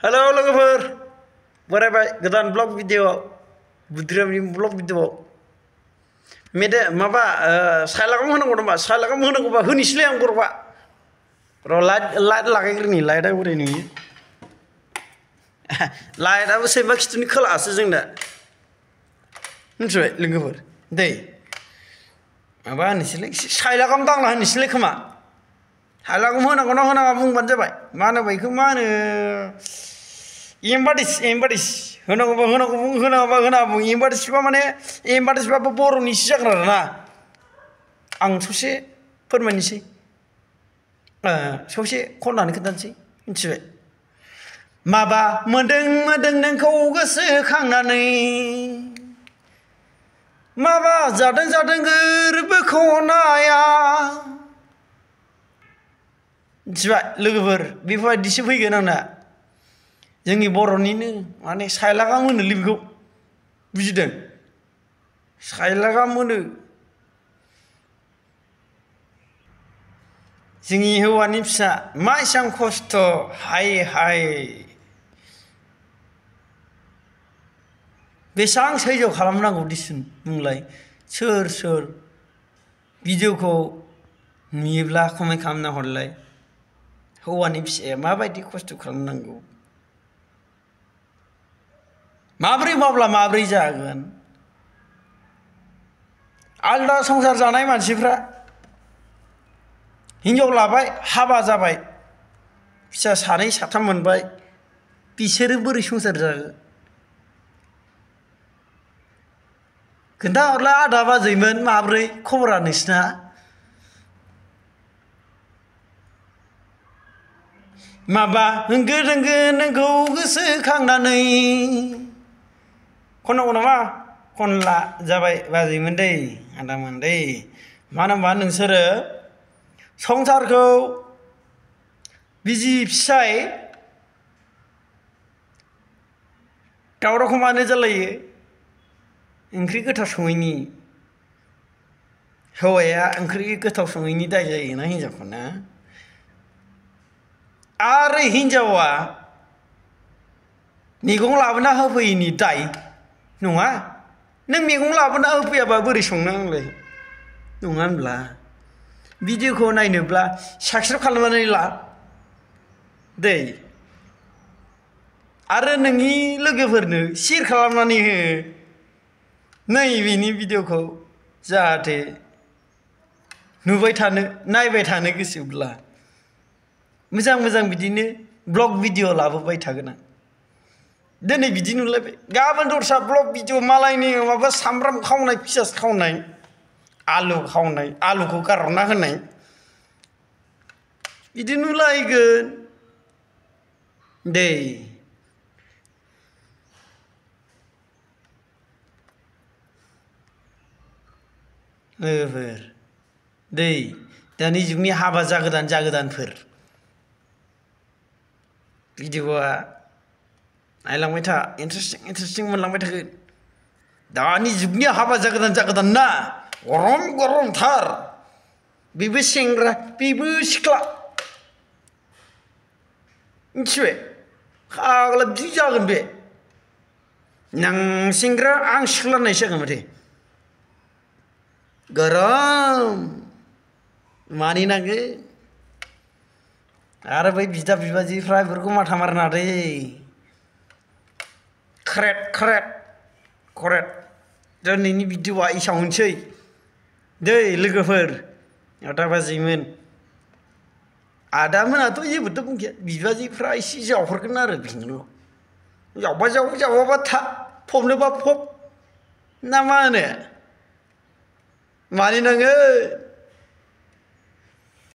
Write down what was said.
hello लोगोफोर बरायबाय गोदान blog video बुद्रिरामनि blog video मेदे माबा साइलागाम होनांगौ नामा साइलागाम होनांगौबा होनिसैलै आं गरबा र' लाइट लागायग्रोनि लाइटआ बोरै नुयो लाइटआबो सैमा खिथुनि खोलासो जोंना मिथिबाय लोगोफोर दै माबा होनोसैलै साइलागाम दांना होनोसैलै खोमा साइलागाम होनांगौ ना होनाङा बुंबानो जाबाय मा होनो बेखौ मा होनो एम्बाडिस होनांगौबा होनांगौ बुं होनाङाबा होनाङा बुं एम्बाडिसबा माने एम्बाडिसबाबो बर'निसो जागोन आरोना आं ससे फोरमायनोसै ससे खननानै खोन्थानोसै मिथिबाय माबा मोदों नोंखौ गोसोखांनानै माबा जादों गोरबोखौ नाया मिथिबाय लोगोफोर बेफोरबायदिसो फैगोन आंना जोंनि बर'निनो माने साइलागाम होनोलै बेखौ बुजिदों साइलागाम होनो जोंनि हौवानि फिसा मा एसां खस्थ' हाय बेसां सैज्य खालामनांगौ दिसुन बुंलाय सोर भिडिअखौ नुयोब्ला कमेन्ट खालामना हरलाय हौवानि फिसाया माबायदि खस्थ' खालामनांगौ माब्रै मावब्ला माब्रै जागोन आलदा संसार जानाय मानसिफ्रा हिनजाव लाबाय हाबा जाबाय फिसा सानै साथाम मोनबाय बिसोरो बोरै संसार जागोन खोन्थाहरलाय आदा बाजैमोन माब्रै खबरा नोंसिना माबा होंगो दोंगो नोंखौ गोसोखांनानै खननांगौ नामा खनला जाबाय बाजैमोन दै आदामोन दै मानो होनबा नोंसोरो संसारखौ बिसि फिसाय दावरावखौ मानो जालायो ओंख्रि गोथाव सङैनि हौवाया ओंख्रि गोथाव सङैनि दाय जायोना हिनजावखौना आरो हिनजावा मैगं लाबोना होफैयैनि दाय नङा नों मैगं लाबोना होफैयाबा बोरै संनो आंलाय नङा होनब्ला भिडिअखौ नायनोब्ला साबस्क्राइब खालामनानै ला दै आरो नोंनि लोगोफोरनो शेयार खालामनानै हो नैबेनि भिडिअखौ जाहाथे नुबाय थानो नायबाय थानो गोसोब्ला मोजां बिदिनो ब्लग भिडिअ लाबोबाय थागोन आं दिनै बिदि नुलायबाय गाबोन दस्रा ब्लग भिडिअ मालायनि माबा सामब्राम खावनाय पियास खावनाय आलु खावनाय आलुखौ गारहरना होनाय बिदि नुलायगोन दै लोगोफोर दै दानि जुगनि हाबा जागोदानफोर भिडिअआ नायलांबाय था इन्टारेस्टिं मोनलांबाय थागोन दानि जुगनि हाबा जागोदान ना गरमथार बेबो सेंग्रा बेबो सिख्ला मिथिबाय फाग्ला बिदि जागोन बे नों सेंग्रा आं सिख्ला होननायसो जागोन माथो गरम मानिनांगोन आरो बै बिदा बिबाजैफ्रा बेफोरखौ माथा मारिनाङा दै करेक्ट दिनैनि भिडिअआ एसेयावनोसै दै लोगोफोर आदा बाजैमोन आदामोनाथ' जेबोथ' बुंखाया बिबाजैफ्रा एसे जावहरगोन आरो बेनोल' जावाबा था फबनोबा फब ना मा होनो मानिनांगोन